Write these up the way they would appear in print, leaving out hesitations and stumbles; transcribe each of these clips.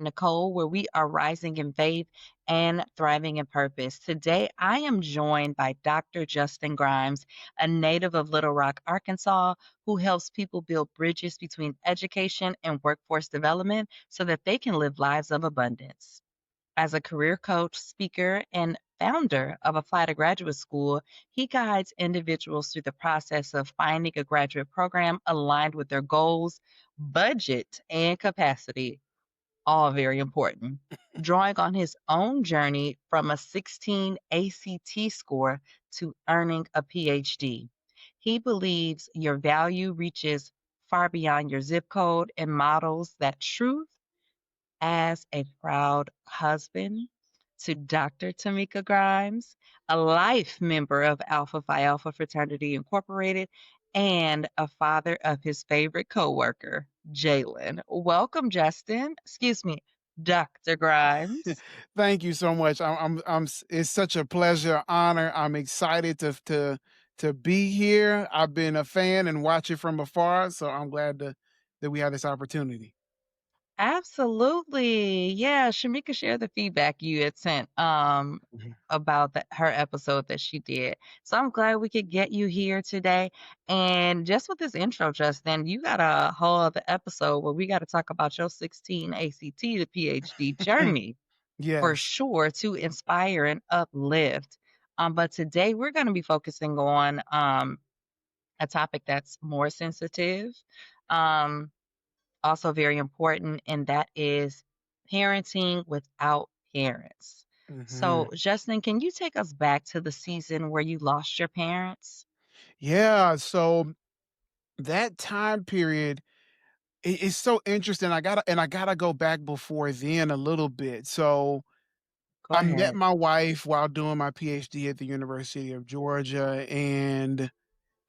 Nicole, where we are rising in faith and thriving in purpose. Today, I am joined by Dr. Justin Grimes, a native of Little Rock, Arkansas, who helps people build bridges between education and workforce development so that they can live lives of abundance. As a career coach, speaker, and founder of Apply to Graduate School, he guides individuals through the process of finding a graduate program aligned with their goals, budget, and capacity, all very important. Drawing on his own journey from a 16 ACT score to earning a PhD. He believes your value reaches far beyond your zip code and models that truth as a proud husband to Dr. Tamika Grimes, a life member of Alpha Phi Alpha Fraternity Incorporated, and a father of his favorite coworker, Jalen. Welcome, Justin. Excuse me, Dr. Grimes. Thank you so much. It's such a pleasure, honor. I'm excited to be here. I've been a fan and watch it from afar, so I'm glad that we had this opportunity. Absolutely. Yeah, Shamika shared the feedback you had sent Mhm. about her episode that she did. So I'm glad we could get you here today. And just with this intro, Justin, you got a whole other episode where we got to talk about your 16 ACT to PhD journey for Yes. sure to inspire and uplift. But today we're going to be focusing on a topic that's more sensitive. Um, Also very important, and that is parenting without parents. Mhm. So, Justin, can you take us back to the season where you lost your parents? Yeah. So that time period is so interesting. I gotta go back before then a little bit. So Go I met ahead. my wife while doing my PhD at the University of Georgia, and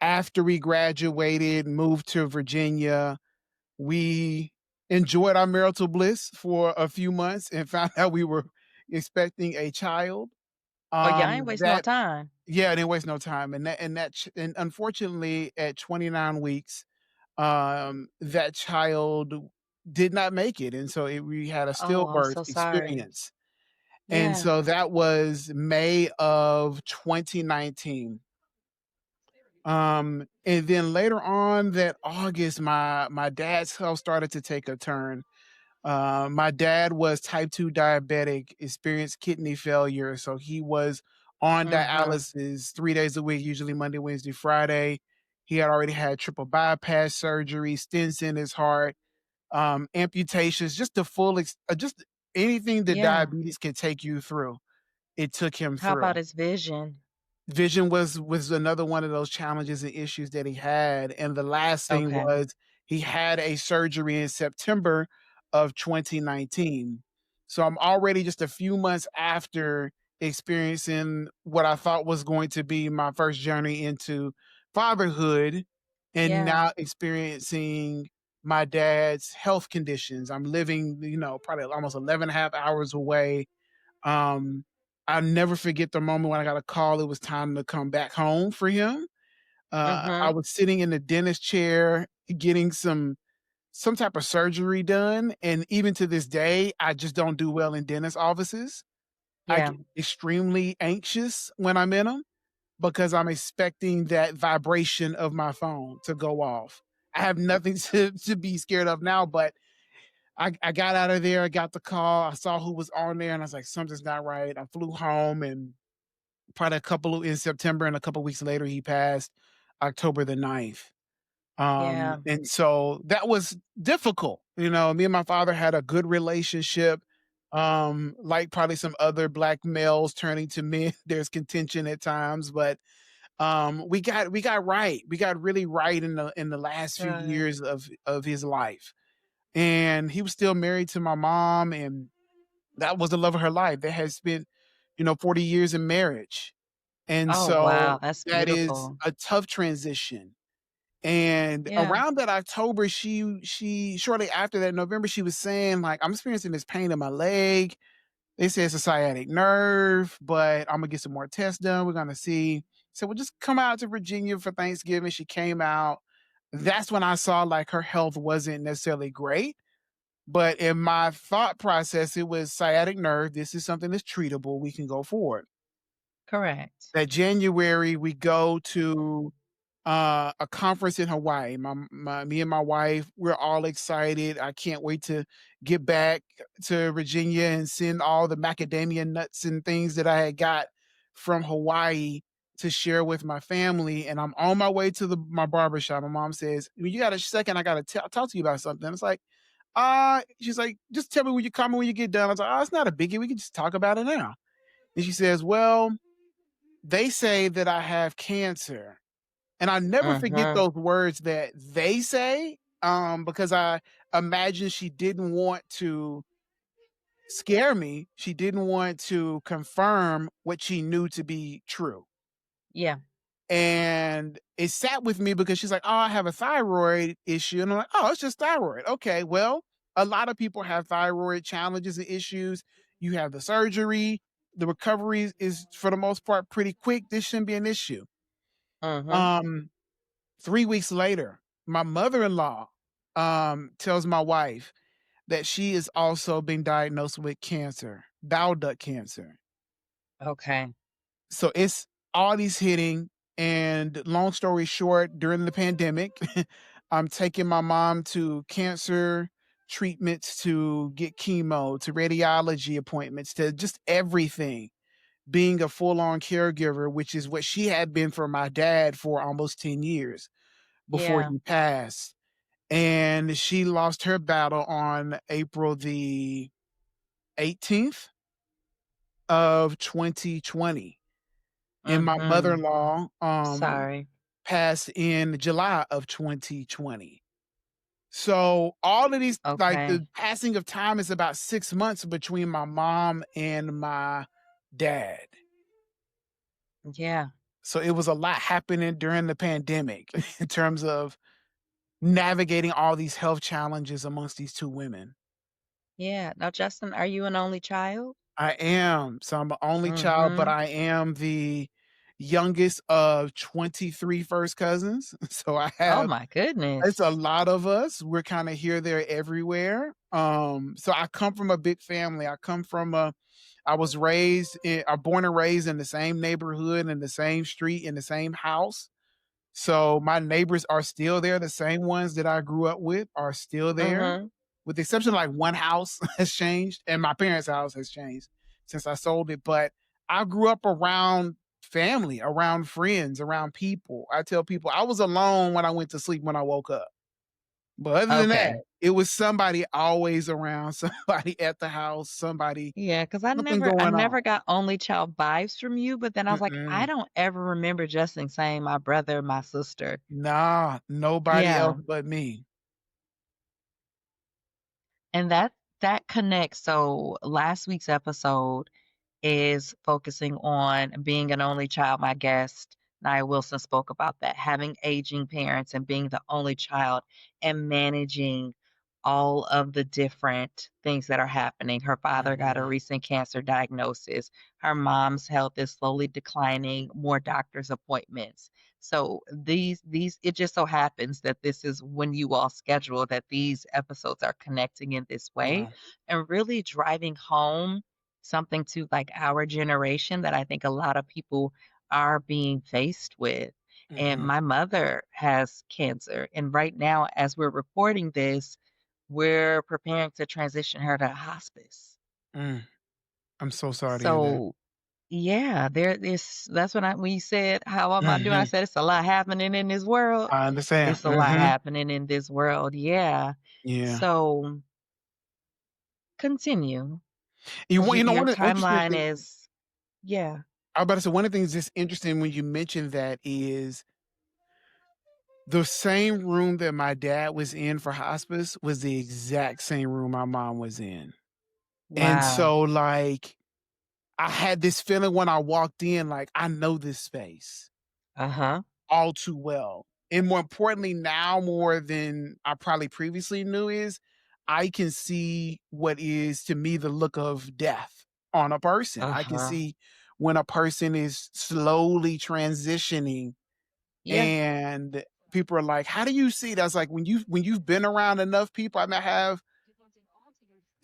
after we graduated, moved to Virginia, we enjoyed our marital bliss for a few months and found out we were expecting a child. Oh, y'all ain't waste no That time. Yeah, I didn't waste no time, and unfortunately, at 29 weeks, that child did not make it, and so we had a Oh, I'm stillbirth so sorry. experience, and Yeah. so that was May of 2019. And then later on that August, my dad's health started to take a turn. My dad was type 2 diabetic, experienced kidney failure, so he was on Mm-hmm. dialysis 3 days a week, usually Monday, Wednesday, Friday. He had already had triple bypass surgery, stents in his heart, amputations, just the just anything that Yeah. diabetes can take you through, it took him How through. about his vision? Vision was another one of those challenges and issues that he had, and the last thing Okay. was he had a surgery in September of 2019. So I'm already just a few months after experiencing what I thought was going to be my first journey into fatherhood, and Yeah. now experiencing my dad's health conditions. I'm living, probably almost 11 and a half hours away. um, I'll never forget the moment when I got a call, it was time to come back home for him. I Mm-hmm. was sitting in the dentist chair getting some type of surgery done, and even to this day, I just don't do well in dentist offices. I Yeah. get extremely anxious when I'm in them because I'm expecting that vibration of my phone to go off. I have nothing to be scared of now, but I got out of there, I got the call, I saw who was on there, and I was like, "Something's not right." I flew home, and probably a couple in September, and a couple weeks later, he passed October the 9th. Yeah. And so that was difficult. Me and my father had a good relationship. Like probably some other black males turning to men, there's contention at times, but we got right. We got really right in the last few Good. years of his life. And he was still married to my mom, and that was the love of her life. They had spent, 40 years in marriage. And Oh, wow. so That's that is beautiful. a tough transition. And Yeah. around that October, she shortly after that November, she was saying, like, I'm experiencing this pain in my leg. They say it's a sciatic nerve, but I'm gonna get some more tests done. We're gonna see. So we'll just come out to Virginia for Thanksgiving. She came out. That's when I saw like her health wasn't necessarily great. But in my thought process, it was sciatic nerve. This is something that's treatable. We can go forward. Correct. That January, we go to a conference in Hawaii. Me and my wife, we're all excited. I can't wait to get back to Virginia and send all the macadamia nuts and things that I had got from Hawaii to share with my family. And I'm on my way to my barber shop. My mom says, "Well, you got a second? I got to talk to you about something." It's like, she's like, "Just tell me when you come when you get done." I was like, "Oh, it's not a biggie. We can just talk about it now." And she says, "Well, they say that I have cancer." And I never forget Mhm. those words that they say, because I imagine she didn't want to scare me. She didn't want to confirm what she knew to be true. Yeah. And it sat with me because she's like, "Oh, I have a thyroid issue." And I'm like, "Oh, it's just thyroid." Okay, well, a lot of people have thyroid challenges and issues. You have the surgery, the recovery is for the most part pretty quick. This shouldn't be an issue. Mhm. Um, 3 weeks later, my mother-in-law, tells my wife that she is also being diagnosed with cancer, bowel duct cancer. Okay. So it's all these hitting, and long story short, during the pandemic, I'm taking my mom to cancer treatments, to get chemo, to radiology appointments, to just everything, being a full-on caregiver, which is what she had been for my dad for almost 10 years before Yeah. he passed. And she lost her battle on April the 18th of 2020. And my Mhm. mother-in-law, Sorry. passed in July of 2020. So, all of these like, Okay. the passing of time is about 6 months between my mom and my dad. Yeah. So, it was a lot happening during the pandemic in terms of navigating all these health challenges amongst these 2 women. Yeah. Now, Justin, are you an only child? I am. So I'm an only child, but Mhm. I am the youngest of 23 first cousins. So I Oh have my it's a goodness. lot of us. We're kinda here, there, everywhere. So I come from a big family. I was born and raised in the same neighborhood, in the same street, in the same house. So my neighbors are still there. The same ones that I grew up with are still there, Mhm. with the exception of like one house has changed, and my parents' house has changed since I sold it. But I grew up around family, around friends, around people. I tell people I was alone when I went to sleep when I woke up. But other than that, Okay. it was somebody always around, somebody at the house, Yeah, cause I something I going on. never got only child vibes from you, but then I was like, I Mm-mm. don't ever remember Justin saying my brother, my sister. Nah, nobody Yeah. else but me. And that connects. So last week's episode is focusing on being an only child. My guest, Nia Wilson, spoke about that, having aging parents and being the only child and managing all of the different things that are happening. Her father got a Mhm. recent cancer diagnosis. Her mom's health is slowly declining, more doctor's appointments. So these it just so happens that this is when you all schedule that these episodes are connecting in this way Wow. and really driving home something to like our generation that I think a lot of people are being faced with. And Mhm. my mother has cancer. And right now, as we're recording this, we're preparing to transition her to hospice. Mm. I'm so sorry to hear that. So yeah, there is that's when you said, how am I doing? I Mhm. said it's a lot happening in this world. I understand. It's a lot Mhm. happening in this world. Yeah. Yeah. So continue. You know, Your one of the interesting timeline things is yeah. I was about to say one of the things that's interesting when you mentioned that is the same room that my dad was in for hospice was the exact same room my mom was in. And Wow. so, like, I had this feeling when I walked in, like, I know this space Uh-huh. all too well. And more importantly, now more than I probably previously knew is I can see what is to me the look of death on a person. I can Uh-huh. see when a person is slowly transitioning Yeah. and people are like, "How do you see that?" It's like when you've been around enough people. I mean, I have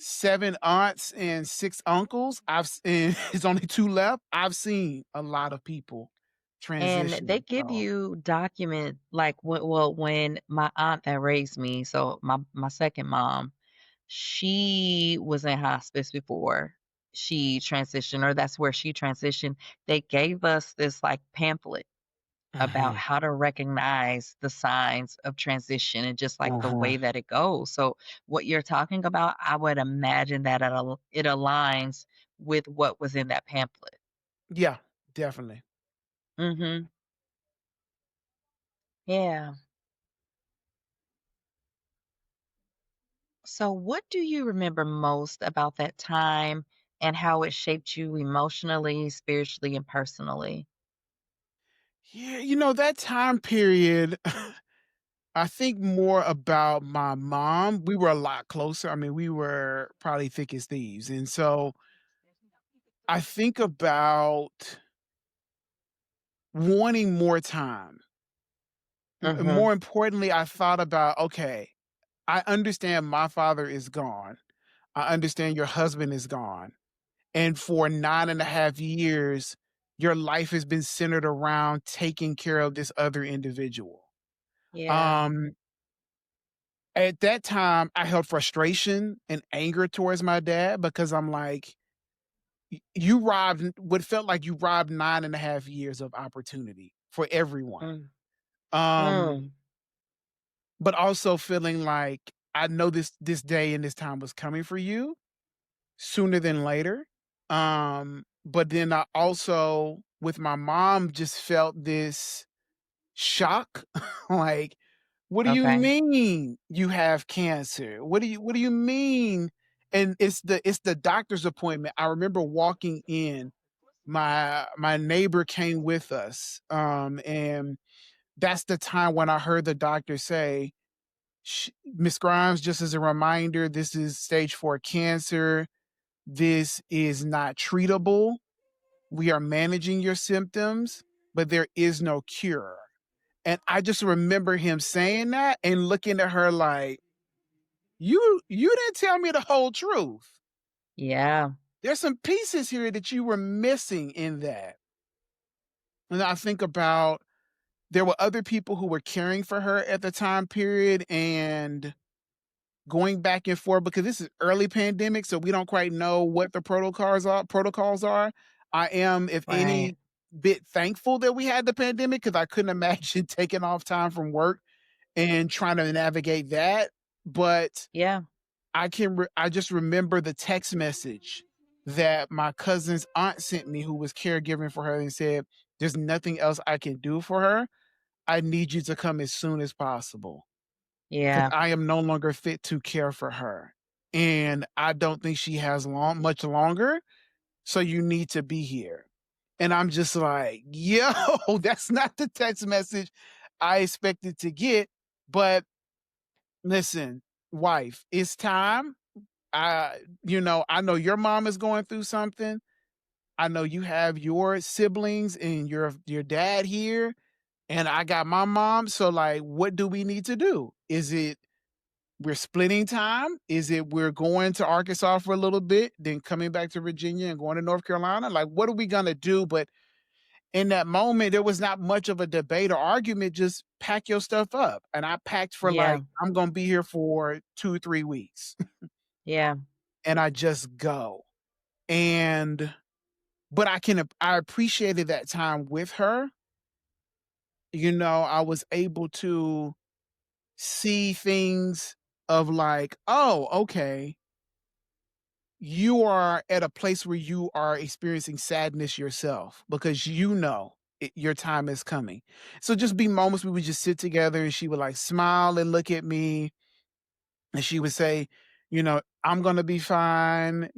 7 aunts and 6 uncles. And it's only 2 left. I've seen a lot of people And they transition, give so you document like when my aunt that raised me, so my second mom, she was in hospice before she transitioned, or that's where she transitioned. They gave us this like pamphlet about Mhm, how to recognize the signs of transition and just like the way mhm. that it goes. So what you're talking about, I would imagine that it aligns with what was in that pamphlet. Yeah, definitely. Mhm. Yeah. So what do you remember most about that time and how it shaped you emotionally, spiritually, and personally? Yeah, that time period, I think more about my mom. We were a lot closer. I mean, we were probably thick as thieves, and so I think about wanting more time. Mhm. More importantly, I thought about, okay, I understand my father is gone. I understand your husband is gone. And for 9.5 years, your life has been centered around taking care of this other individual. Yeah. Um, at that time, I held frustration and anger towards my dad because I'm like, You robbed what felt like you robbed 9.5 years of opportunity for everyone." Mm. Um, Mm. but also feeling like, I know this day and this time was coming for you sooner than later. But then I also, with my mom, just felt this shock, like, "What do you Okay. mean you have cancer? What do you mean?" And it's the doctor's appointment. I remember walking in, my neighbor came with us, and that's the time when I heard the doctor say, "Miss Grimes, just as a reminder, this is stage 4 cancer. This is not treatable. We are managing your symptoms, but there is no cure." And I just remember him saying that and looking at her like, "You didn't tell me the whole truth. Yeah. There's some pieces here that you were missing in that." And I think about, there were other people who were caring for her at the time period, and going back and forth because this is early pandemic, so we don't quite know what the protocols are. I am, if Right. any, bit thankful that we had the pandemic because I couldn't imagine taking off time from work and trying to navigate that. But Yeah. I just remember the text message that my cousin's aunt sent me, who was caregiving for her, and said, "There's nothing else I can do for her. I need you to come as soon as possible because Yeah. I am no longer fit to care for her. And I don't think she has much longer. So you need to be here." And I'm just like, yo, that's not the text message I expected to get. But listen, wife, it's time. I know your mom is going through something. I know you have your siblings and your dad here, and I got my mom. So like, what do we need to do? Is it we're splitting time? Is it we're going to Arkansas for a little bit, then coming back to Virginia and going to North Carolina? Like, what are we gonna do? But in that moment, there was not much of a debate or argument. Just pack your stuff up. And I packed for Yeah. like, I'm gonna be here for 2 3 weeks. Yeah. And I just go. And but I appreciated that time with her. I was able to see things of like, oh, okay, you are at a place where you are experiencing sadness yourself because your time is coming. So just be moments we would just sit together and she would like smile and look at me and she would say, "I'm going to be fine.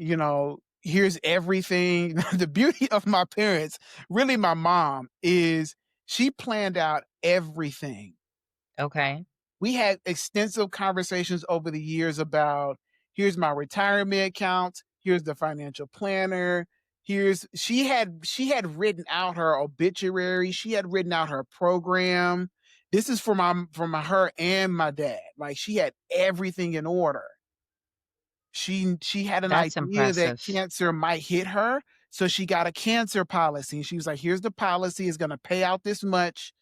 Here's everything." The beauty of my parents, really my mom, is she planned out everything. Okay. We had extensive conversations over the years about, here's my retirement account, here's the financial planner, here's she had written out her obituary, she had written out her program. This is for her and my dad. Like, she had everything in order. She had an That's idea that impressive. cancer might hit her, so she got a cancer policy, and she was like, "Here's the policy, it's gonna pay out this much.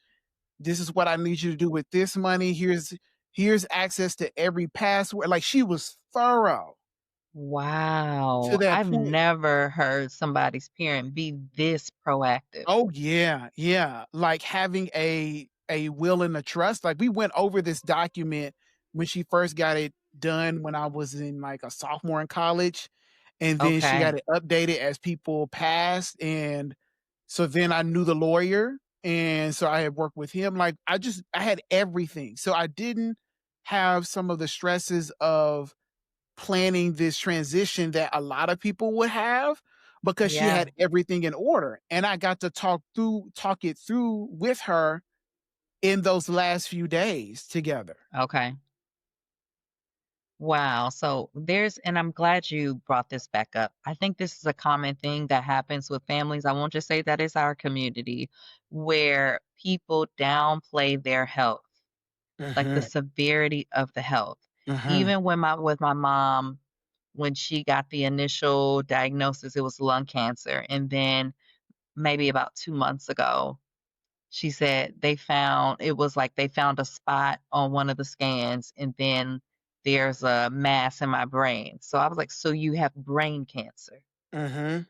This is what I need you to do with this money. Here's access to every password." Like, she was thorough to Wow. that I've point. never heard somebody's parent be this proactive. Oh, yeah, yeah, like, having a will and a trust, like, we went over this document when she first got it done when I was in, like, a sophomore in college, and then she got Okay. it updated as people passed, and so then I knew the lawyer, and so I had worked with him, like, I had everything, so I didn't have some of the stresses of planning this transition that a lot of people would have because she Yeah. had everything in order, and I got to talk it through with her in those last few days together. Okay. Wow. So and I'm glad you brought this back up. I think this is a common thing that happens with families. I won't just say that it's our community where people downplay their health, like the Mhm, severity of the health. mhm, Even with my mom, when she got the initial diagnosis, it was lung cancer. And then maybe about 2 months ago, she said they found a spot on one of the scans, and then there's a mass in my brain. So I was like, "So you have brain cancer." mhm,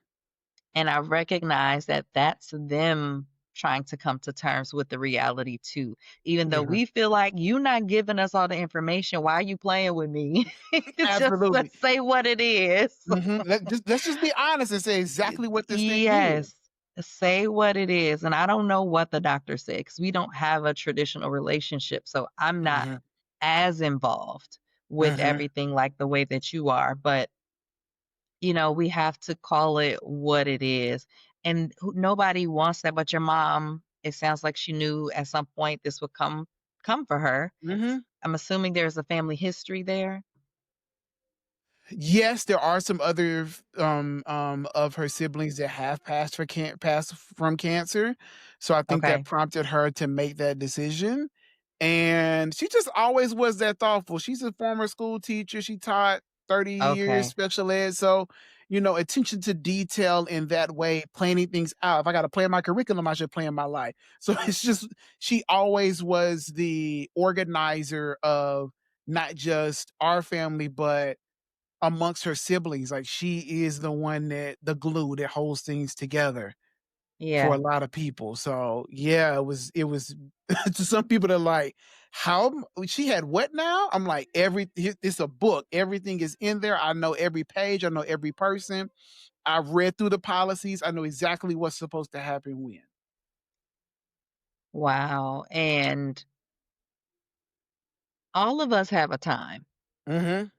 And I recognize that that's them trying to come to terms with the reality too. Even though mhm. we feel like, "You not giving us all the information, why are you playing with me?" Just Absolutely. let's say what it is. Mhm, let's just be honest and say exactly what this thing is. Yes. Say what it is, and I don't know what the doctor said because we don't have a traditional relationship, so I'm not Mhm, as involved with mhm, everything like the way that you are, but, we have to call it what it is, and nobody wants that but your mom. It sounds like she knew at some point this would come for her. mhm. I'm assuming there's a family history there? Yes, there are some other of her siblings that have passed from cancer, so I think that Okay, prompted her to make that decision, and she just always was that thoughtful. She's a former school teacher, she taught 30 years okay. special ed, so, attention to detail in that way, planning things out. If I gotta plan my curriculum, I should plan my life. So it's just she always was the organizer of not just our family, but amongst her siblings, like, she is the one that the glue that holds things together for a Yeah. lot of people, so, yeah, it was to some people, they're like, "How she had what now?" I'm like, It's a book, everything is in there, I know every page, I know every person, I've read through the policies, I know exactly what's supposed to happen when." Wow, and all of us have a time. Mhm.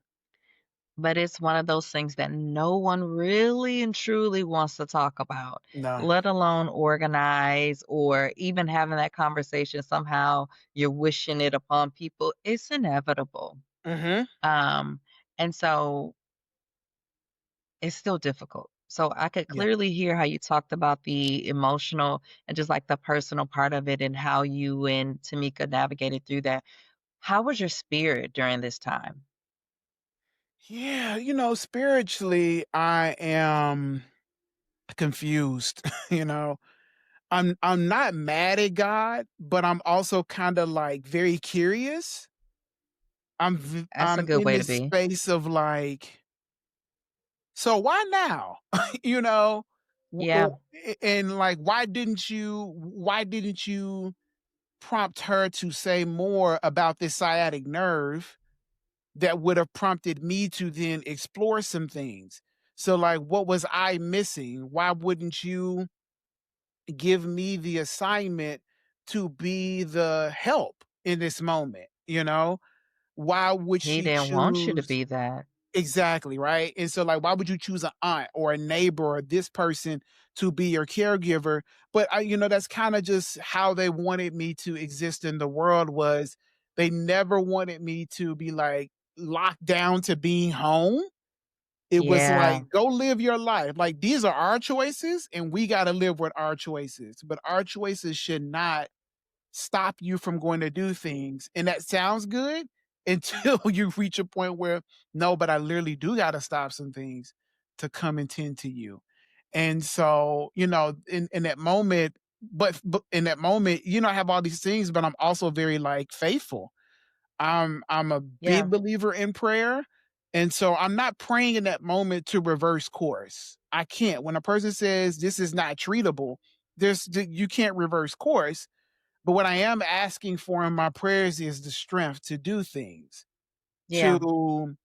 But it's one of those things that no one really and truly wants to talk about, No. let alone organize or even having that conversation. Somehow you're wishing it upon people. It's inevitable. Mhm. Um, and so it's still difficult. So I could Yeah. clearly hear how you talked about the emotional and just like the personal part of it and how you and Tamika navigated through that. How was your spirit during this time? Yeah, spiritually, I am confused, you know? I'm not mad at God, but I'm also kinda, like, very curious. That's a I'm good in way to this be. space of, like, "So why now?" You know? W Yeah, o and, like, why didn't you prompt her to say more about this sciatic nerve that would have prompted me to then explore some things? So, like, what was I missing? Why wouldn't you give me the assignment to be the help in this moment, you know? Why would he she didn't want you to choose be that. exactly, right? And so, like, why would you choose an aunt or a neighbor or this person to be your caregiver? But that's kind of just how they wanted me to exist in the world was they never wanted me to be like locked down to being home. It was Yeah, like, "Go live your life." Like, these are our choices, and we gotta live with our choices, but our choices should not stop you from going to do things, and that sounds good, until you reach a point where, no, but I literally do got to stop some things to come and tend to you. And so, in that moment, but in that moment, I have all these things, but I'm also very like faithful. I'm a Yeah. big believer in prayer. And so I'm not praying in that moment to reverse course. I can't. When a person says this is not treatable, you can't reverse course. But what I am asking for in my prayers is the strength to do things, Yeah. to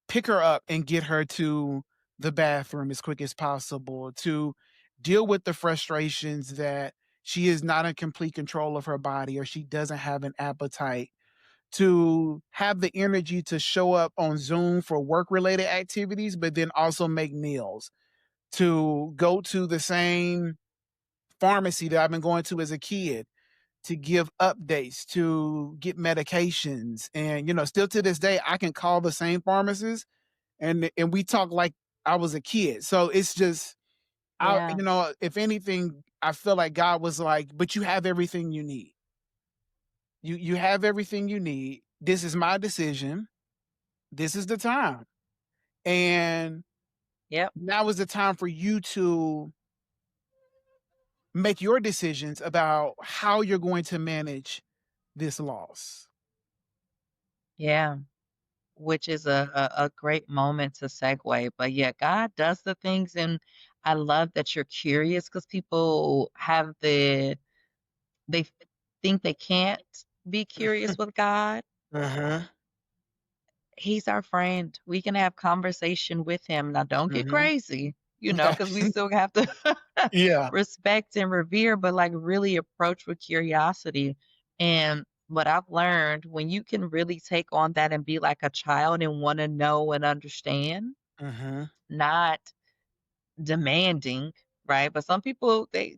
pick her up and get her to the bathroom as quick as possible, to deal with the frustrations that she is not in complete control of her body or she doesn't have an appetite, to have the energy to show up on Zoom for work related activities, but then also make meals, to go to the same pharmacy that I've been going to as a kid, to give updates, to get medications. And, still to this day, I can call the same pharmacist and we talk like I was a kid. So it's just, Yeah. if anything, I feel like God was like, but you have everything you need. You have everything you need. This is my decision. This is the time. And Yep. now is the time for you to make your decisions about how you're going to manage this loss. Yeah. Which is a great moment to segue. But yeah, God does the things, and I love that you're curious because people have they think they can't be curious with God. Uh-huh. He's our friend. We can have conversation with him. Now, don't get Mhm. crazy, because we still have to Yeah. respect and revere, but like really approach with curiosity. And what I've learned, when you can really take on that and be like a child and want to know and understand, Mhm. not demanding, right? But some people they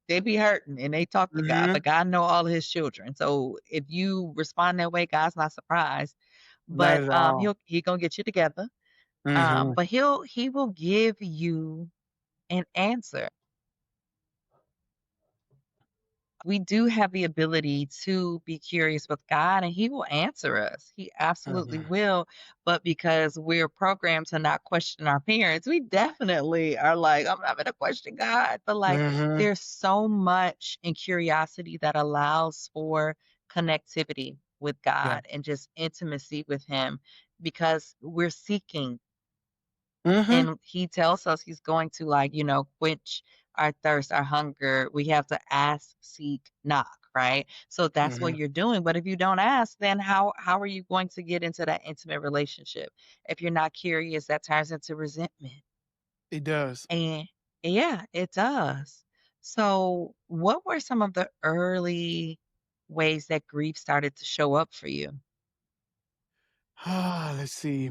be hurting and they talk to God, Mhm. but God know all of his children. So if you respond that way, God's not surprised. Not But at all. he gonna get you together. Mhm. But he will give you an answer. We do have the ability to be curious with God and he will answer us. He absolutely Mhm. will. But because we're programmed to not question our parents, we definitely are like, I'm not going to question God. But like, Mhm. there's so much in curiosity that allows for connectivity with Yeah. God and just intimacy with Him because we're seeking. Mhm. And he tells us he's going to, like, quench our thirst, our hunger. We have to ask, seek, knock, right? So that's what Mhm. you're doing. But if you don't ask, then how are you going to get into that intimate relationship? If you're not curious, that turns into resentment. It does. And yeah, it does. So what were some of the early ways that grief started to show up for you? Let's see.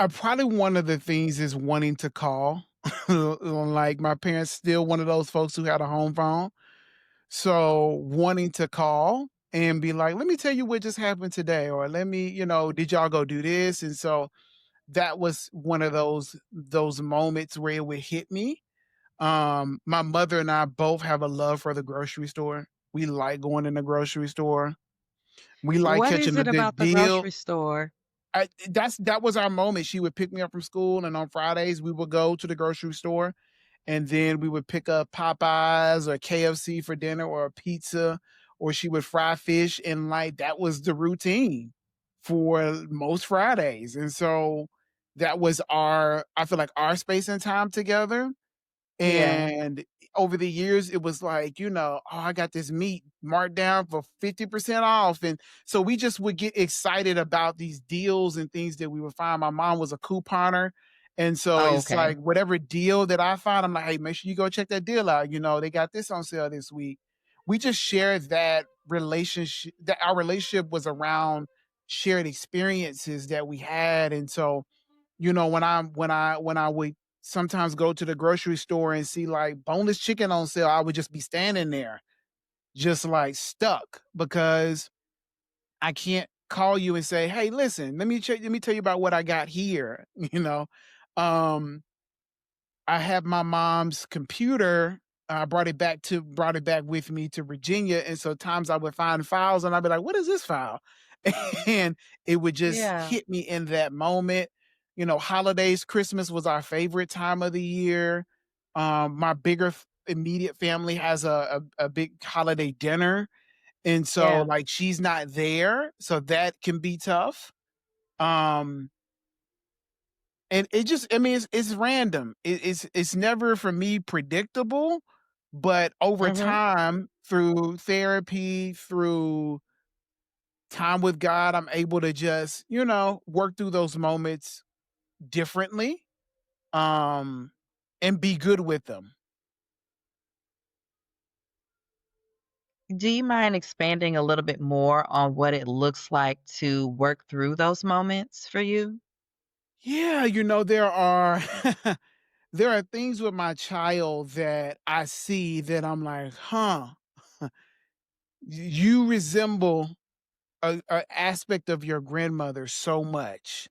Probably one of the things is wanting to call. Like my parents still one of those folks who had a home phone. So wanting to call and be like, let me tell you what just happened today, or let me, did y'all go do this? And so that was one of those moments where it would hit me. My mother and I both have a love for the grocery store. We like going in the grocery store. We like What catching is a it good about the deal. grocery store? That was our moment. She would pick me up from school, and on Fridays we would go to the grocery store, and then we would pick up Popeyes or KFC for dinner, or a pizza, or she would fry fish, and like that was the routine for most Fridays. And so that was I feel like our space and time together. Yeah. And over the years, it was like, "Oh, I got this meat marked down for 50% off." And so we just would get excited about these deals and things that we would find. My mom was a couponer. And so Oh, it's okay. like whatever deal that I find, I'm like, hey, make sure you go check that deal out. They got this on sale this week. We just shared that relationship, that our relationship was around shared experiences that we had. And so when I would sometimes go to the grocery store and see like boneless chicken on sale, I would just be standing there, just like stuck because I can't call you and say, "Hey, listen, let me tell you about what I got here." Um, I have my mom's computer. I brought it back with me to Virginia, and so times I would find files and I'd be like, "What is this file?" And it would just Yeah. hit me in that moment. You know, holidays, Christmas was our favorite time of the year. My bigger immediate family has a big holiday dinner, and so Yeah. like she's not there, so that can be tough. Um, and it just I mean, it's random. It's never for me predictable, but over Mhm. time, through therapy, through time with God, I'm able to just, work through those moments differently, um, and be good with them. Do you mind expanding a little bit more on what it looks like to work through those moments for you? Yeah, there are there are things with my child that I see that I'm like, "Huh, you resemble a aspect of your grandmother so much."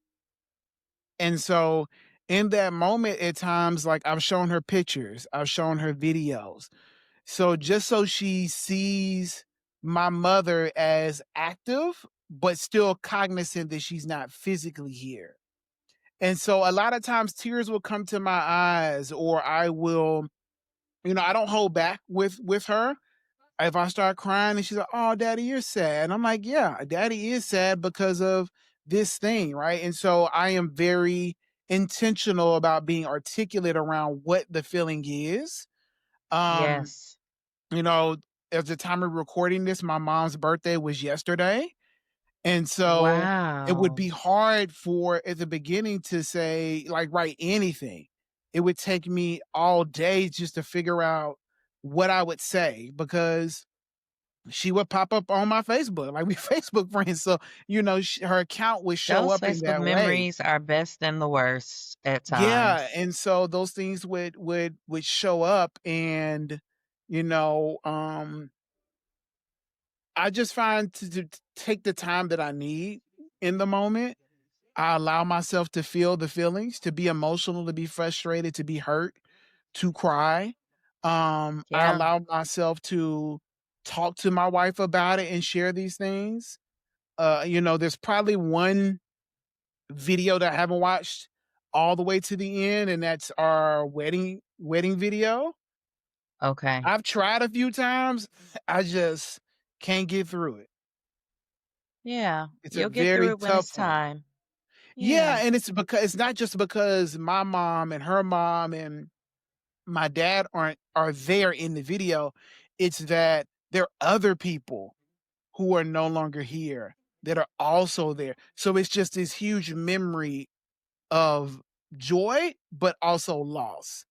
And so in that moment at times, like I've shown her pictures, I've shown her videos. So just so she sees my mother as active, but still cognizant that she's not physically here. And so a lot of times tears will come to my eyes, or I will, I don't hold back with her. If I start crying and she's like, "Oh, daddy, you're sad." And I'm like, "Yeah, daddy is sad because of this thing." Right. And so I am very intentional about being articulate around what the feeling is. Um, Yes. you know, at the time of recording this, my mom's birthday was yesterday. And so it would Wow. be hard for at the beginning to say, like, write anything. It would take me all day just to figure out what I would say because she would pop up on my Facebook, like we Facebook friends. So, her account would show Those up in Facebook that way. memories are best and the worst at Yeah, times. and so those things would show up, and you know, I just find to take the time that I need in the moment. I allow myself to feel the feelings, to be emotional, to be frustrated, to be hurt, to cry. I Yeah. allow myself to talk to my wife about it and share these things. There's probably one video that I haven't watched all the way to the end, and that's our wedding video. Okay. I've tried a few times. I just can't get through it. Yeah. It's a You'll get through very it when tough it's one. time. Yeah, Yeah. and it's not just because my mom and her mom and my dad are there in the video. It's that there are other people who are no longer here that are also there. So it's just this huge memory of joy, but also loss.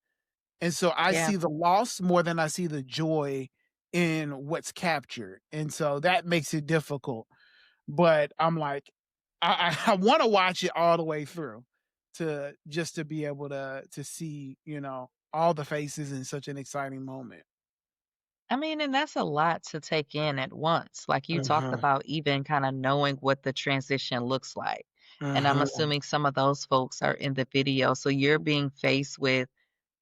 And so I Yeah. see the loss more than I see the joy in what's captured. And so that makes it difficult. But I'm like, I want to watch it all the way through to just to be able to see, all the faces in such an exciting moment. I mean, and that's a lot to take in at once. Like you talked Uh-huh. about, even kind of knowing what the transition looks like. And I'm Uh-huh. assuming some of those folks are in the video. So you're being faced with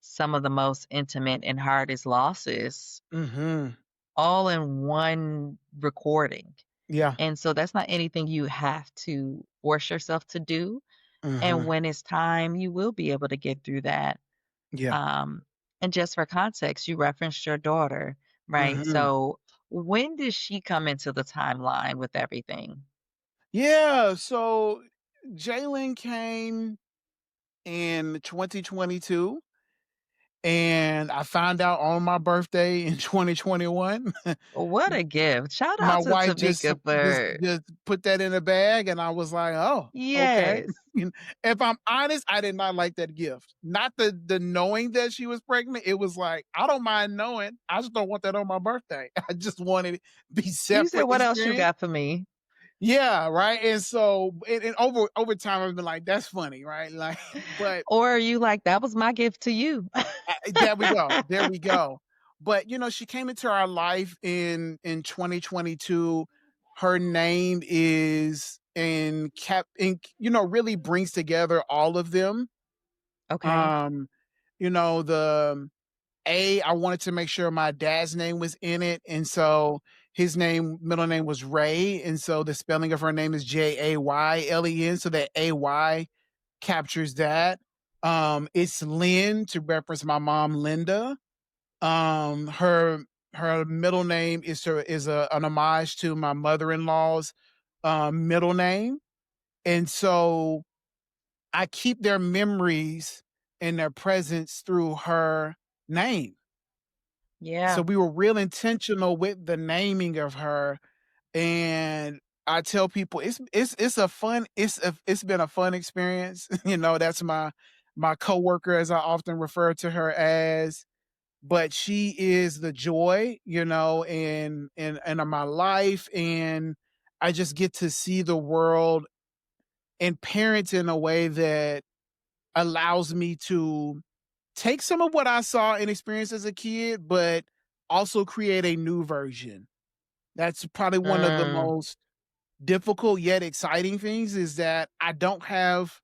some of the most intimate and hardest losses Mhm. all in one recording. Yeah. And so that's not anything you have to force yourself to do. And Uh-huh. when it's time, you will be able to get through that. Yeah. Um, and just for context, you referenced your daughter, right? Mhm. So when did she come into the timeline with everything? Yeah, so Jalen came in 2022, and I found out on my birthday in 2021. What a gift. Shout My out to wife Tamika for just put that in a bag, and I was like, "Oh, okay." yes. If I'm honest, I did not like that gift. Not the knowing that she was pregnant, it was like, I don't mind knowing, I just don't want that on my birthday. I just wanted it to be You said, separate "What else you experience. got for me?" Yeah, right, and so and over time, I've been like, "That's funny," right? Like, but Or are you like, "That was my gift to you." there we go, there we go. But, she came into our life in 2022. Her name is really brings together all of them. Okay. Um, the I wanted to make sure my dad's name was in it, and so his middle name was Ray, and so the spelling of her name is Jaylen, so that AY captures that. It's Lynn to reference my mom, Linda. Her middle name is an homage to my mother-in-law's middle name, and so I keep their memories and their presence through her name. So Yeah. we were real intentional with the naming of her, and I tell people it's been a fun experience. That's my coworker, as I often refer to her as, but she is the joy, in my life, and I just get to see the world and parent in a way that allows me to take some of what I saw and experienced as a kid, but also create a new version. That's probably one of the Mm, most difficult yet exciting things, is that I don't have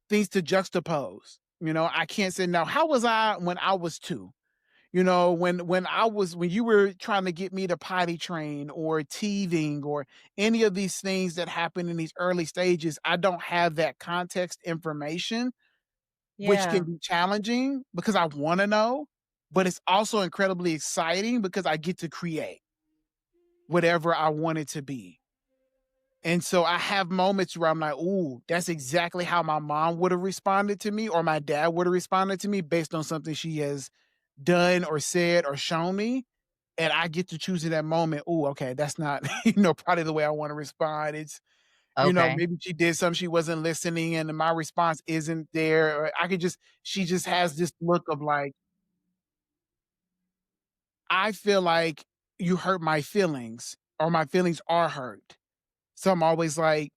things to juxtapose. I can't say, now, how was I when I was 2? When you were trying to get me to potty train or teething or any of these things that happen in these early stages, I don't have that context information, which can yeah. be challenging because I wanna know, but it's also incredibly exciting because I get to create whatever I want it to be. And so I have moments where I'm like, "Ooh, that's exactly how my mom would have responded to me or my dad would have responded to me based on something she has done or said or shown me." And I get to choose in that moment, "Ooh, okay, that's not, probably the way I wanna respond." Okay. Maybe she did something, she wasn't listening, and my response isn't there, or she just has this look of like, I feel like you hurt my feelings or my feelings are hurt. So I'm always like,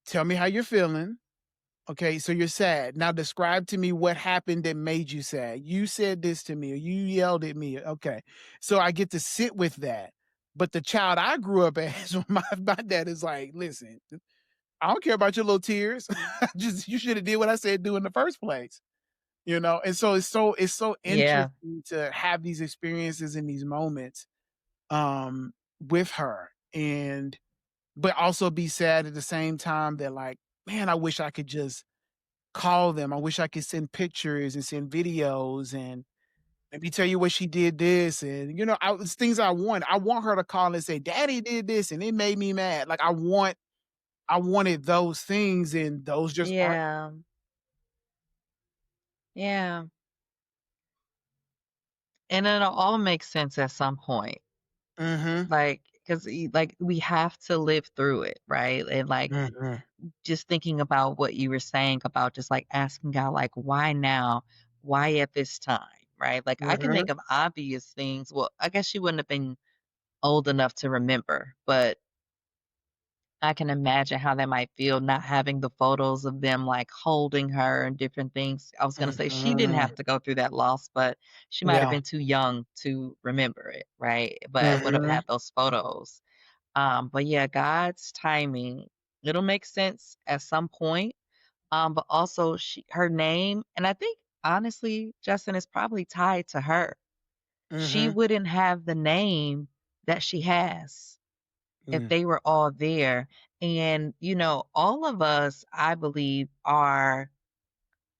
tell me how you're feeling. Okay, so you're sad. Now describe to me what happened that made you sad. You said this to me or you yelled at me. Okay. So I get to sit with that. But the child I grew up as, my dad is like, listen, I don't care about your little tears. Just you should have did what I said do in the first place. And so it's so Yeah. interesting to have these experiences and these moments with her, and but also be sad at the same time that, like, man, I wish I could just call them. I wish I could send pictures and send videos and maybe tell you what she did this, and it's things I want. I want her to call and say, "Daddy did this and it made me mad." Like I wanted those things, and those just aren't. Yeah. Yeah. And it'll all make sense at some point. Mhm. Like, because like, we have to live through it, right? And, like, Mhm. just thinking about what you were saying about just, like, asking God, like, "Why now? Why at this time?" Right? Like, I can Mhm. think of obvious things. Well, I guess she wouldn't have been old enough to remember, but I can imagine how that might feel not having the photos of them, like, holding her and different things. I was gonna say she didn't Mhm. have to go through that loss, but she might have Yeah. been too young to remember it, right? But would have Mhm. had those photos. But yeah, God's timing, it'll make sense at some point. But also her name, and I think honestly, Justin, is probably tied to her. She Mhm. wouldn't have the name that she has if Mm. they were all there. And, all of us, I believe, are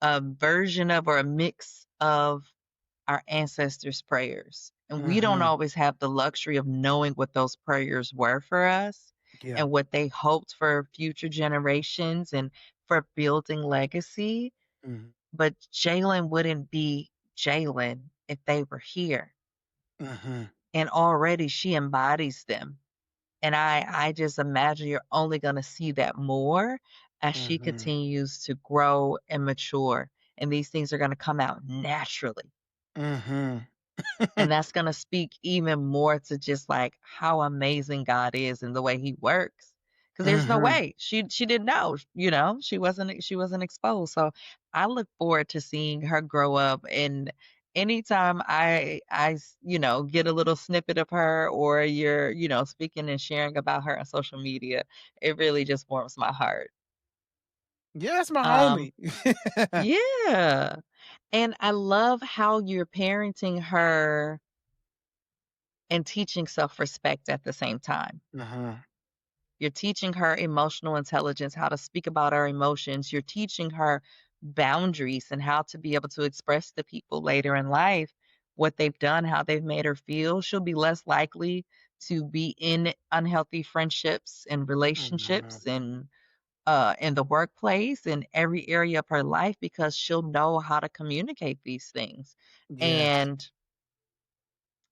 a version of or a mix of our ancestors' prayers. And we don't Mhm. always have the luxury of knowing what those prayers were for us Yeah. and what they hoped for future generations and for building legacy. Mhm. But Jalen wouldn't be Jalen if they were here. Mhm. And already she embodies them. And I just imagine you're only gonna see that more as she Mhm. continues to grow and mature, and these things are gonna come out naturally. Mhm. And that's gonna speak even more to just, like, how amazing God is and the way he works. Because there's no Mhm. way. She didn't know, she wasn't exposed, so I look forward to seeing her grow up, and anytime get a little snippet of her or you're, speaking and sharing about her on social media, it really just warms my heart. Yeah, that's my Um, homie. yeah. And I love how you're parenting her and teaching self-respect at the same time. Uh-huh. You're teaching her emotional intelligence, how to speak about her emotions. You're teaching her boundaries and how to be able to express to people later in life what they've done, how they've made her feel. She'll be less likely to be in unhealthy friendships and Mhm. relationships and in the workplace, in every area of her life, because she'll know how to communicate these things. Yes. And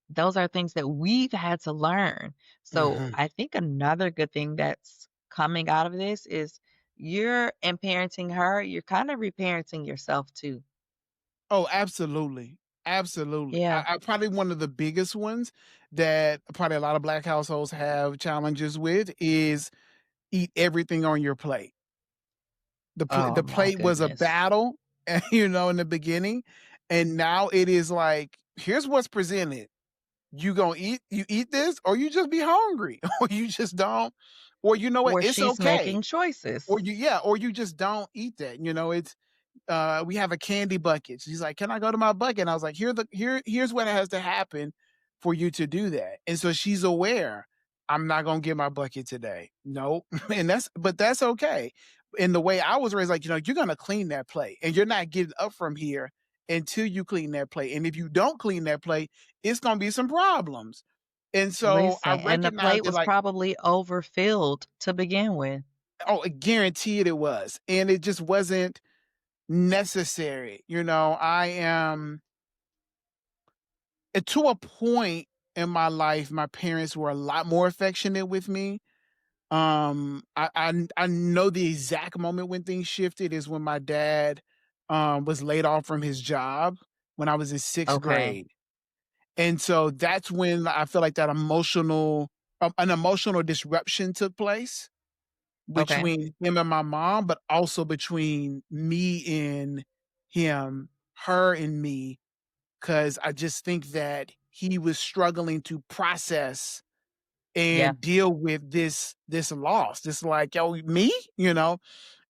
those are things that we've had to learn. So Mhm. I think another good thing that's coming out of this is you're in parenting her, you're kind of reparenting yourself too. Oh, absolutely. Absolutely. Yeah. I probably one of the biggest ones that probably a lot of Black households have challenges with is eat everything on your plate. Oh The my plate was a goodness. battle, in the beginning, and now it is like, "Here's what's presented. You eat this or you just be hungry, or you just don't or you know what? Or It's she's okay." making choices. Or or you just don't eat that, it's we have a candy bucket. She's like, "Can I go to my bucket?" And I was like, here's what has to happen for you to do that." And so she's aware, I'm not gonna get my bucket today. No. And that's okay. And the way I was raised, like, you're gonna clean that plate and you're not getting up from here until you clean that plate. And if you don't clean that plate, it's gonna be some problems. And so Listen, I and the recognize plate that, was like, probably overfilled to begin with. oh, guaranteed it was. And it just wasn't necessary. I am to a point in my life, my parents were a lot more affectionate with me. I know the exact moment when things shifted is when my dad was laid off from his job when I was in sixth Okay. grade. And so that's when I feel like that an emotional disruption took place Okay. between him and my mom, but also between me and him, her and me, because I just think that he was struggling to process Yeah. and deal with this loss. This like, "Yo, me?" You know?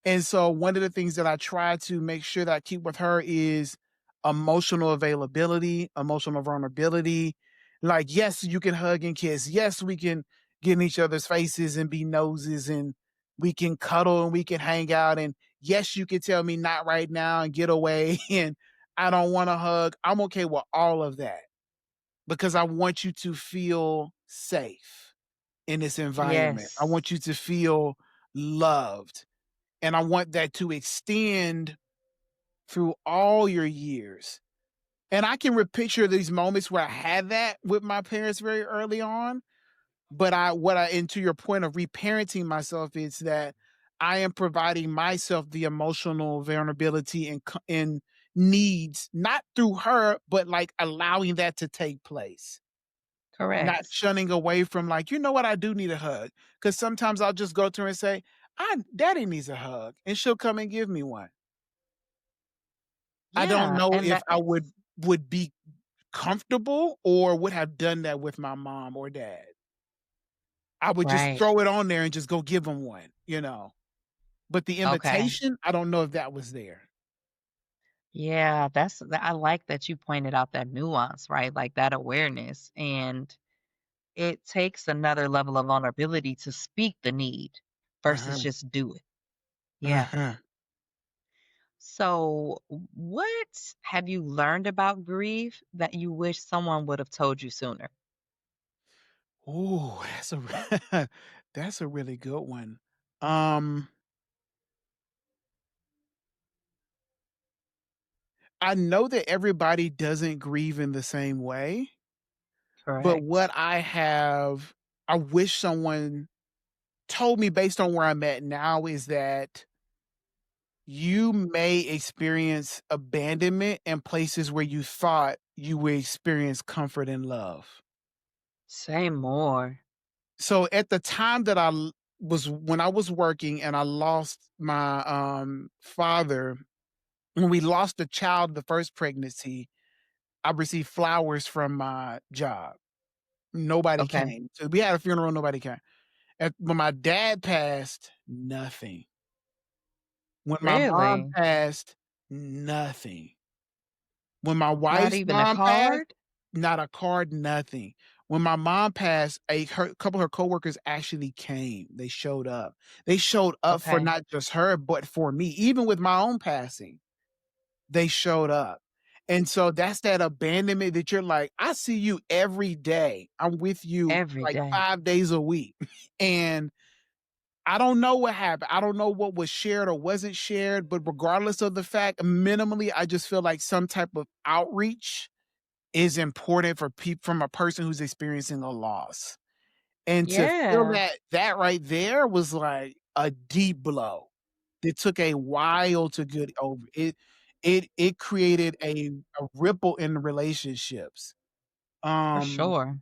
And so one of the things that I try to make sure that I keep with her is emotional availability, emotional vulnerability. Like, yes, you can hug and kiss. Yes, we can get in each other's faces and be noses and we can cuddle and we can hang out. And yes, you can tell me not right now and get away and I don't want to hug. I'm okay with all of that because I want you to feel safe in this environment. I Yes. want you to feel loved. And I want that to extend through all your years. And I can picture these moments where I had that with my parents very early on. But and to your point of reparenting myself, is that I am providing myself the emotional vulnerability and needs, not through her, but like allowing that to take place. Not Correct. shunning away from, like, "You know what? I do need a hug." Because sometimes I'll just go to her and say, Daddy needs a hug. And she'll come and give me one. I don't Yeah, know and if I that's would be comfortable or would have done that with my mom or dad. I would just right. throw it on there and just go give them one. But the Okay. invitation, I don't know if that was there. Yeah, I like that you pointed out that nuance, right? Like that awareness. And it takes another level of vulnerability to speak the need versus Uh-huh, just do it. Yeah. uh-huh. So, what have you learned about grief that you wish someone would have told you sooner? Ooh, that's a really good one. Um, I know that everybody doesn't grieve in the same way, but Correct. what I wish someone told me based on where I'm at now is that you may experience abandonment in places where you thought you would experience comfort and love. Say more. So at the time that was when I was working and I lost my father, when we lost a child the first pregnancy, I received flowers from my job. Nobody Okay. came. So we had a funeral, nobody came. When my dad passed, nothing. When my mom Really? passed, nothing. When my Not wife's even a mom passed, card? not a card, nothing. When my mom passed, a couple of her coworkers actually came. They showed up. They showed up for Okay. not just her, but for me. Even with my own passing, they showed up. And so that's that abandonment that you're like, I see you every day. I'm with you Every like day. 5 days a week. And I don't know what happened. I don't know what was shared or wasn't shared, but regardless of the fact, minimally, I just feel like some type of outreach is important for people from a person who's experiencing a loss. And to feel Yeah, that right there was like a deep blow. It took a while to get over. It created a ripple in the relationships. for Um sure.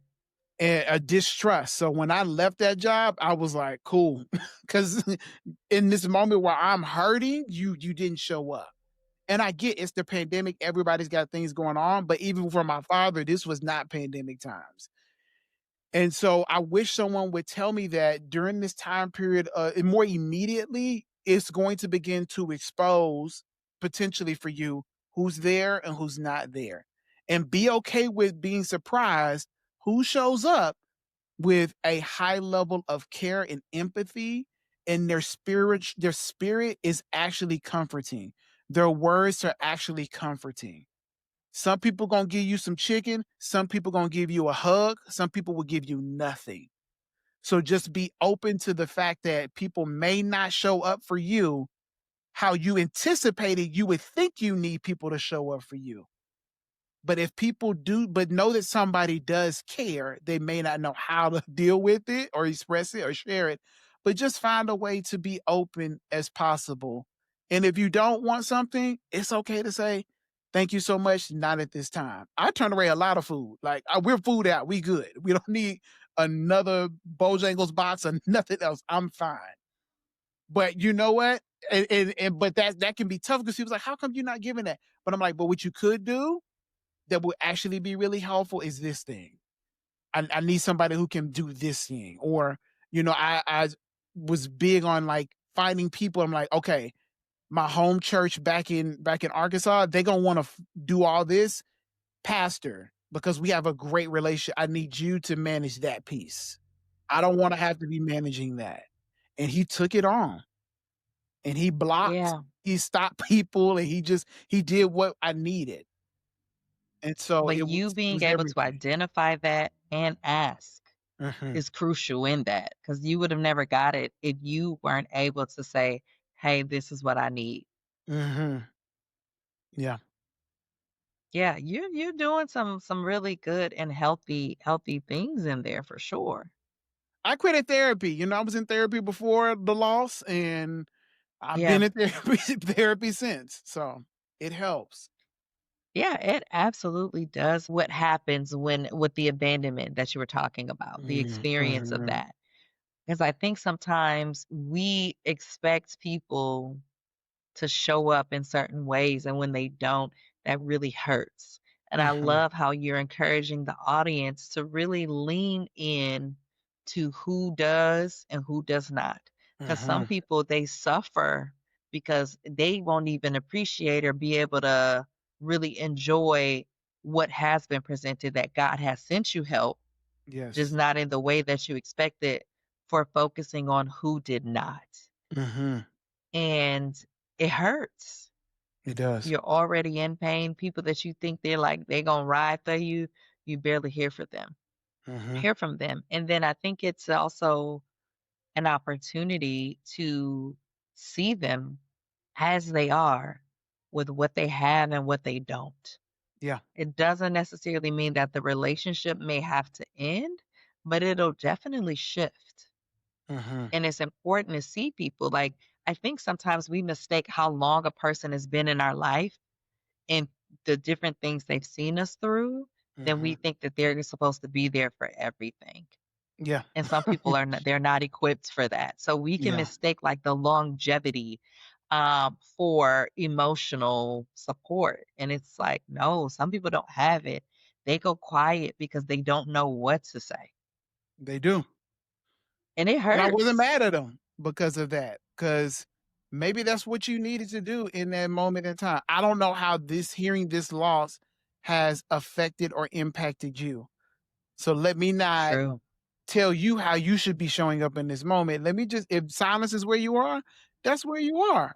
and a distrust. So when I left that job, I was like, cool. Cause in this moment where I'm hurting, you didn't show up. And I get it's the pandemic, everybody's got things going on, but even for my father, this was not pandemic times. And so I wish someone would tell me that during this time period, and more immediately, it's going to begin to expose potentially for you who's there and who's not there. And be okay with being surprised who shows up with a high level of care and empathy, and their spirit is actually comforting. Their words are actually comforting. Some people gonna give you some chicken, some people gonna give you a hug, some people will give you nothing. So just be open to the fact that people may not show up for you how you anticipated you would think you need people to show up for you. But if people do, but know that somebody does care, they may not know how to deal with it or express it or share it, but just find a way to be open as possible. And if you don't want something, it's okay to say, thank you so much, not at this time. I turn away a lot of food. Like, we're food out. We good. We don't need another Bojangles box or nothing else. I'm fine. But you know what? But that can be tough because people's like, how come you're not giving that? But I'm like, but what you could do that would actually be really helpful is this thing. I need somebody who can do this thing. Or, I was big on like finding people. I'm like, okay, my home church back in Arkansas, they gonna want to do all this. Pastor, because we have a great relationship. I need you to manage that piece. I don't want to have to be managing that. And he took it on and he blocked, Yeah. he stopped people, and he did what I needed. And so But it you was it being was able to everything. identify that and ask Mhm. is crucial in that because you would have never got it if you weren't able to say, "Hey, this is what I need." Mhm. Yeah. Yeah, you're doing some really good and healthy things in there for sure. I quit therapy. I was in therapy before the loss, and I've Yeah. been in therapy therapy since. So it helps. Yeah, it absolutely does. What happens when with the abandonment that you were talking about, the experience of Mhm. that. Because I think sometimes we expect people to show up in certain ways, and when they don't, that really hurts. And I Mhm. love how you're encouraging the audience to really lean in to who does and who does not. Because some Mhm. people, they suffer because they won't even appreciate or be able to really enjoy what has been presented, that God has sent you help, just Yes. not in the way that you expected, for focusing on who did not. Mhm. And it hurts. It does. You're already in pain. People that you think they're gonna ride for you, you barely Mhm. hear from them. And then I think it's also an opportunity to see them as they are, with what they have and what they don't. Yeah. It doesn't necessarily mean that the relationship may have to end, but it'll definitely shift. Mhm. And it's important to see people. Like, I think sometimes we mistake how long a person has been in our life and the different things they've seen us through, then we Mhm. think that they're supposed to be there for everything. Yeah. And some people are not, they're not equipped for that. So we can Yeah. mistake like the longevity for emotional support. And it's like, no, some people don't have it. They go quiet because they don't know what to say. They do. And it And I wasn't hurts. mad at them because of that. Because Maybe that's what you needed to do in that moment in time. I don't know how this hearing this loss has affected or impacted you. So let me not True. tell you how you should be showing up in this moment. Let me just if silence is where you are, that's where you are.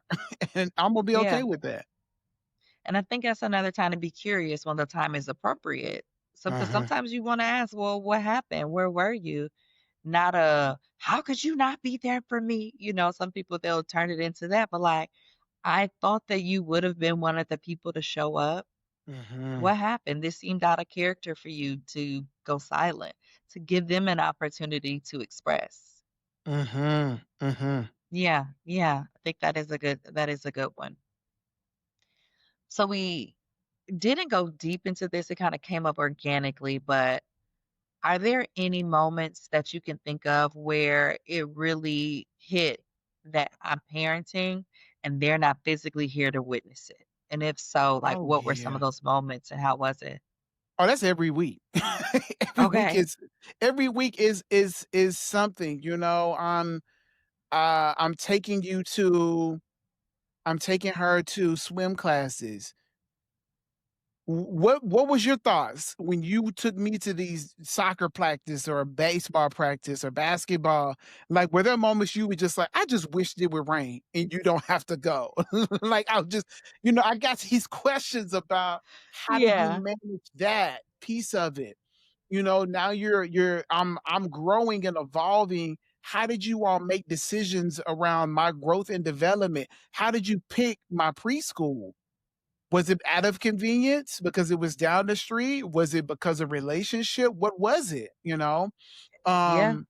And I'm gonna be Yeah. okay with that. And I think that's another time to be curious when the time is appropriate. So, because Uh-huh. sometimes you want to ask, well, what happened? Where were you? Not a, how could you not be there for me? Some people, they'll turn it into that. But like, I thought that you would have been one of the people to show up. Mhm. What happened? This seemed out of character for you to go silent, to give them an opportunity to express. Mhm. Mhm. Yeah, yeah. I think that is a good one. So we didn't go deep into this. It kind of came up organically, but are there any moments that you can think of where it really hit that I'm parenting and they're not physically here to witness it? And if so, like Oh what were some of yeah. those moments and how was it? Oh, that's every week. every week Okay. is every week is something, I'm taking you to I'm taking her to swim classes. What was your thoughts when you took me to these soccer practice or baseball practice or basketball? Like, were there moments you were just like, I just wished it would rain and you don't have to go? Like, I was just, I got these questions about how do you Yeah. manage that piece of it? Now I'm growing and evolving. How did you all make decisions around my growth and development? How did you pick my preschool? Was it out of convenience because it was down the street? Was it because of relationship? What was it, Yeah. Um,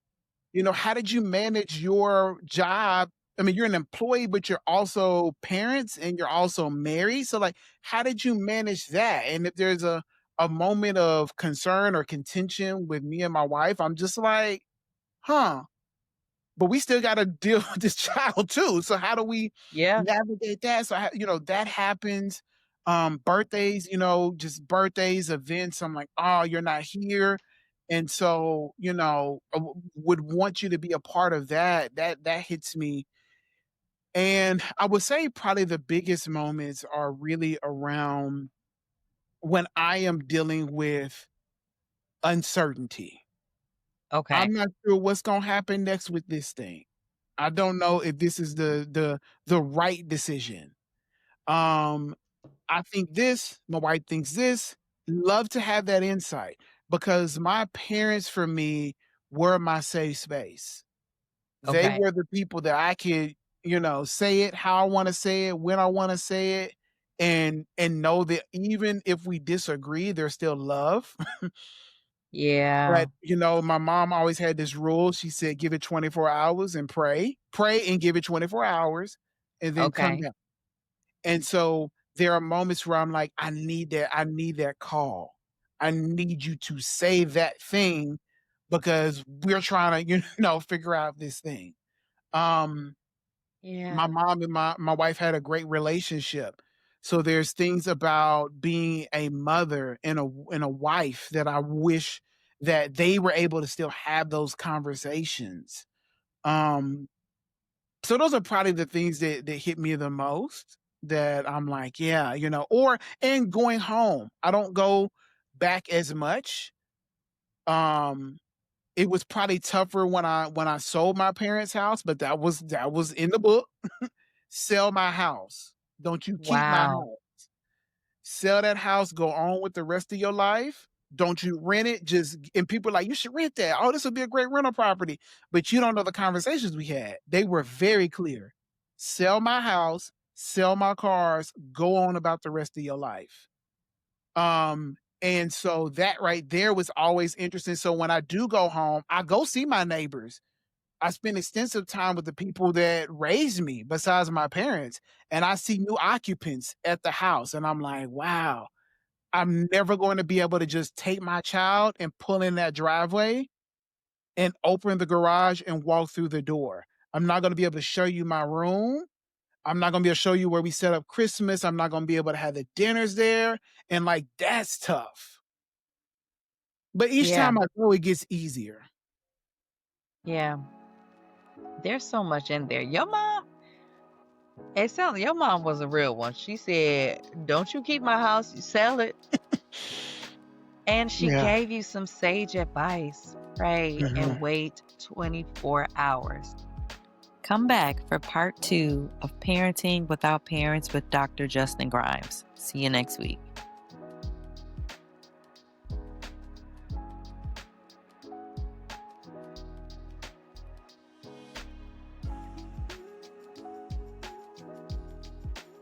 how did you manage your job? I mean, you're an employee, but you're also parents and you're also married. So like, how did you manage that? And if there's a moment of concern or contention with me and my wife, I'm just like, huh, but we still gotta deal with this child too. So how do we Yeah. navigate that? So that happens. Birthdays, just birthdays, events. I'm like, oh, you're not here. And so, would want you to be a part of that. That hits me. And I would say probably the biggest moments are really around when I am dealing with uncertainty. Okay. I'm not sure what's gonna happen next with this thing. I don't know if this is the right decision. Um, I think this, my wife thinks this. Love to have that insight because my parents for me were my safe space. They Okay. were the people that I could, say it how I want to say it, when I want to say it, and know that even if we disagree, there's still love. Yeah. But, my mom always had this rule. She said, "Give it 24 hours and pray. Pray and give it 24 hours and then come Okay. back." And so there are moments where I'm like, I need that call. I need you to say that thing because we're trying to, figure out this thing. Um, my Yeah. mom and my wife had a great relationship. So there's things about being a mother and a wife that I wish that they were able to still have those conversations. Um, so those are probably the things that hit me the most that I'm like, yeah, and going home. I don't go back as much. Um, it was probably tougher when I sold my parents' house, but that was in the book. Sell my house. Don't you keep my Wow. house. Sell that house, go on with the rest of your life. Don't you rent it. Just and people are like, you should rent that. Oh, this would be a great rental property. But you don't know the conversations we had. They were very clear. Sell my house, sell my cars, go on about the rest of your life. And so that right there was always interesting. So when I do go home, I go see my neighbors. I spend extensive time with the people that raised me besides my parents, and I see new occupants at the house, and I'm like, "Wow, I'm never going to be able to just take my child and pull in that driveway and open the garage and walk through the door. I'm not gonna be able to show you my room. I'm not gonna be able to show you where we set up Christmas. I'm not gonna be able to have the dinners there, and, like, that's tough. But each Yeah. time I go, it gets easier. Yeah. There's so much in there. Your mom, It sounds your mom was a real one. She said, "Don't you keep my house, you sell it." And she Yeah. gave you some sage advice. Pray and Mhm. wait 24 hours. Come back for part 2 of Parenting Without Parents with Dr. Justin Grimes. See you next week.